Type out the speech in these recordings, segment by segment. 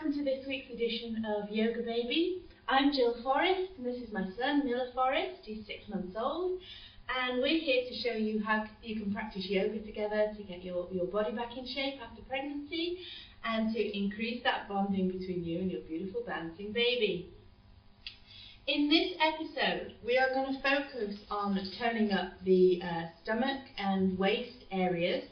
welcome to this week's edition of Yoga Baby. I'm Jill Forrest and this is my son Miller Forrest. He's 6 months old and we're here to show you how you can practice yoga together to get your body back in shape after pregnancy and to increase that bonding between you and your beautiful bouncing baby. In this episode we are going to focus on toning up the stomach and waist areas,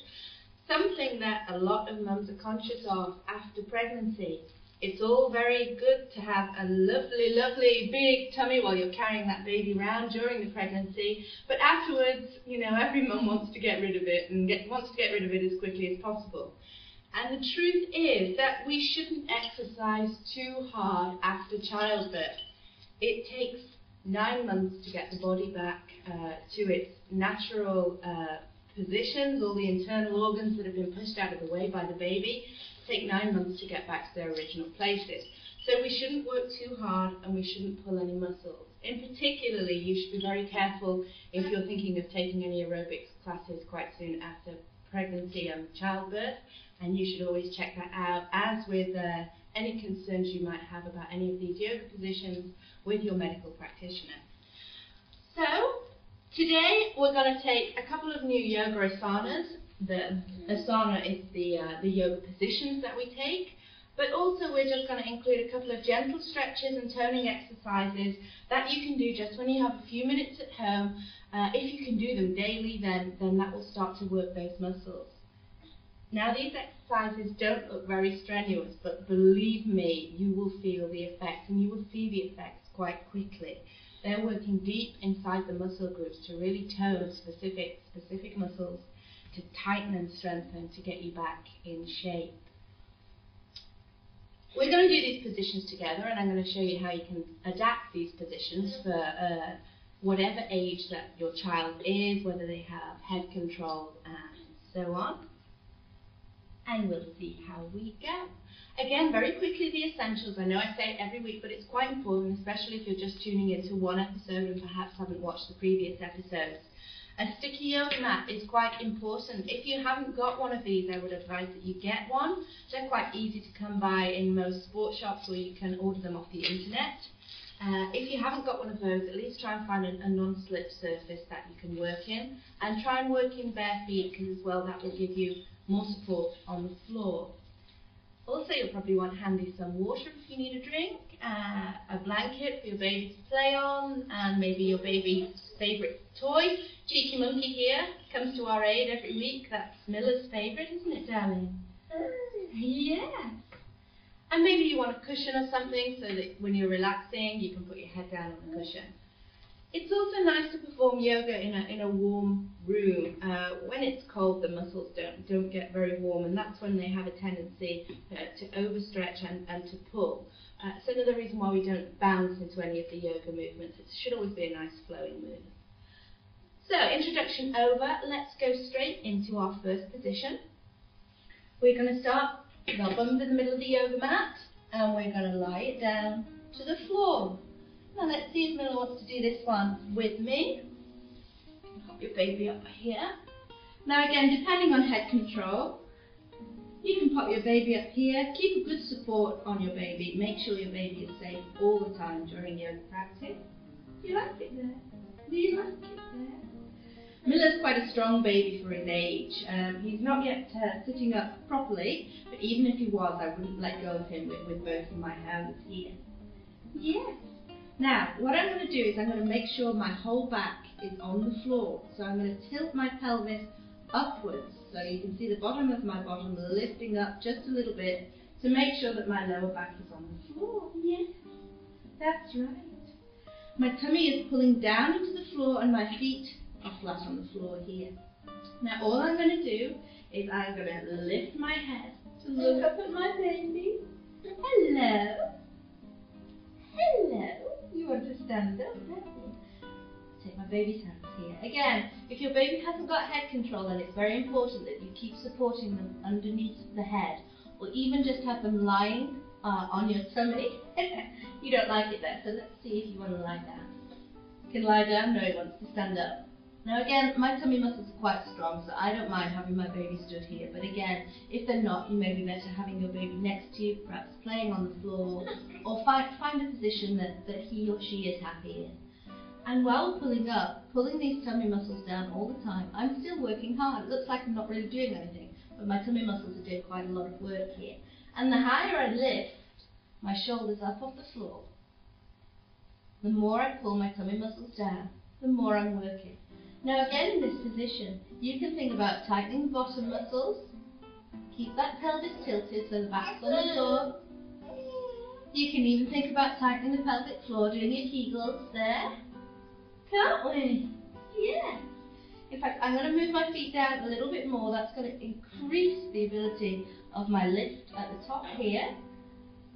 something that a lot of mums are conscious of after pregnancy. It's all very good to have a lovely, lovely big tummy while you're carrying that baby around during the pregnancy, but afterwards, you know, every mum wants to get rid of it and wants to get rid of it as quickly as possible. And the truth is that we shouldn't exercise too hard after childbirth. It takes 9 months to get the body back to its natural positions. All the internal organs that have been pushed out of the way by the baby take 9 months to get back to their original places. So we shouldn't work too hard and we shouldn't pull any muscles. In particularly, you should be very careful if you're thinking of taking any aerobics classes quite soon after pregnancy and childbirth, and you should always check that out, as with any concerns you might have about any of these yoga positions with your medical practitioner. So today we're going to take a couple of new yoga asanas. The asana is the yoga positions that we take, but also we're just going to include a couple of gentle stretches and toning exercises that you can do just when you have a few minutes at home. If you can do them daily, then that will start to work those muscles. Now these exercises don't look very strenuous, but believe me, you will feel the effects, and you will see the effects quite quickly. They're working deep inside the muscle groups to really tone specific muscles, to tighten and strengthen, to get you back in shape. We're going to do these positions together, and I'm going to show you how you can adapt these positions for whatever age that your child is, whether they have head control and so on. And we'll see how we go. Again, very quickly, the essentials. I know I say it every week, but it's quite important, especially if you're just tuning into one episode and perhaps haven't watched the previous episodes. A sticky yoga mat is quite important. If you haven't got one of these, I would advise that you get one. They're quite easy to come by in most sports shops, or you can order them off the internet. If you haven't got one of those, at least try and find a non-slip surface that you can work in, and try and work in bare feet, because as well that will give you more support on the floor. Also, you'll probably want handy some water if you need a drink, a blanket for your baby to play on, and maybe your baby's favourite toy. Cheeky Monkey here comes to our aid every week. That's Miller's favourite, isn't it, darling? Yes. And maybe you want a cushion or something so that when you're relaxing, you can put your head down on the cushion. It's also nice to perform yoga in a warm room. When it's cold, the muscles don't get very warm, and that's when they have a tendency to overstretch and to pull. It's another reason why we don't bounce into any of the yoga movements. It should always be a nice flowing move. So, introduction over. Let's go straight into our first position. We're going to start with our bums in the middle of the yoga mat, and we're going to lie it down to the floor. Now let's see if Miller wants to do this one with me. Pop your baby up here. Now again, depending on head control, you can pop your baby up here. Keep a good support on your baby. Make sure your baby is safe all the time during yoga practice. Do you like it there? Do you like it there? Miller's quite a strong baby for his age. He's not yet sitting up properly, but even if he was, I wouldn't let go of him with both of my hands here. Yes. Now, what I'm going to do is I'm going to make sure my whole back is on the floor. So I'm going to tilt my pelvis upwards. So you can see the bottom of my bottom lifting up just a little bit to make sure that my lower back is on the floor. Yes, that's right. My tummy is pulling down into the floor and my feet are flat on the floor here. Now all I'm going to do is I'm going to lift my head to look up at my baby. Hello. Hello. You want to stand up, don't you? Take my baby's hands here. Again, if your baby hasn't got head control, then it's very important that you keep supporting them underneath the head, or even just have them lying on your tummy. You don't like it there, so let's see if you want to lie down. You can lie down. No, he wants to stand up. Now again, my tummy muscles are quite strong, so I don't mind having my baby stood here. But again, if they're not, you may be better having your baby next to you, perhaps playing on the floor, or find a position that he or she is happy in. And while we're pulling up, pulling these tummy muscles down all the time, I'm still working hard. It looks like I'm not really doing anything, but my tummy muscles are doing quite a lot of work here. And the higher I lift my shoulders up off the floor, the more I pull my tummy muscles down, the more I'm working. Now again, in this position, you can think about tightening the bottom muscles. Keep that pelvis tilted so the back's on the floor. You can even think about tightening the pelvic floor, doing your Kegels there. Can't we? Yeah. In fact, I'm going to move my feet down a little bit more. That's going to increase the ability of my lift at the top here.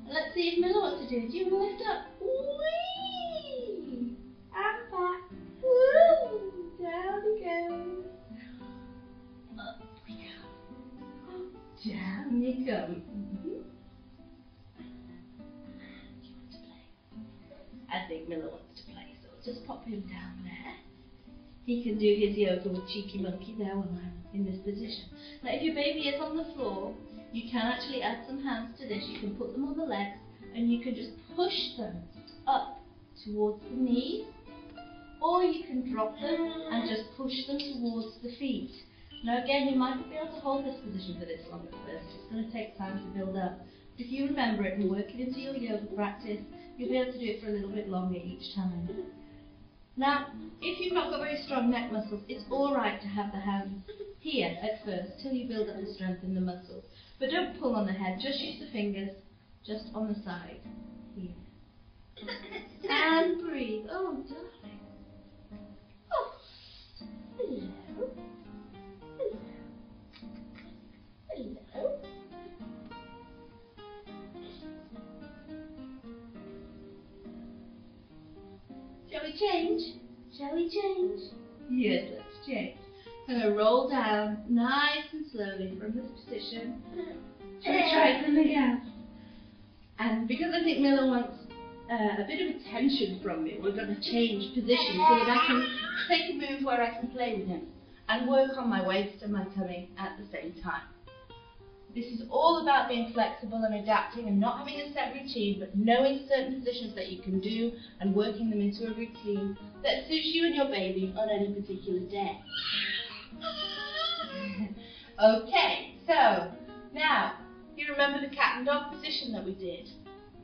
And let's see if Miller wants to do it. Do you want to lift up? Whee! And back. Woo! Down we go. Up we go. Down you come. Do you want to play? I think Miller wants to play, so we'll just pop him down there. He can do his yoga with Cheeky Monkey there while I'm in this position. Now if your baby is on the floor, you can actually add some hands to this. You can put them on the legs and you can just push them up towards the knees, or you can drop them and just push them towards the feet. Now again, you might not be able to hold this position for this long at first. It's going to take time to build up. But if you remember it and work it into your yoga practice, you'll be able to do it for a little bit longer each time. Now, if you've not got very strong neck muscles, it's alright to have the hands here at first, till you build up the strength in the muscles. But don't pull on the head, just use the fingers, just on the side, here. And breathe. Oh, darling. Oh, hello. Hello. Hello. Shall we change? Shall we change? Yes, let's change. I'm going to roll down nice and slowly from this position. Shall we try something else? And because I think Miller wants a bit of attention from me, we're going to change position so that I can take a move where I can play with him and work on my waist and my tummy at the same time. This is all about being flexible and adapting and not having a set routine, but knowing certain positions that you can do and working them into a routine that suits you and your baby on any particular day. Okay, so now you remember the cat and dog position that we did.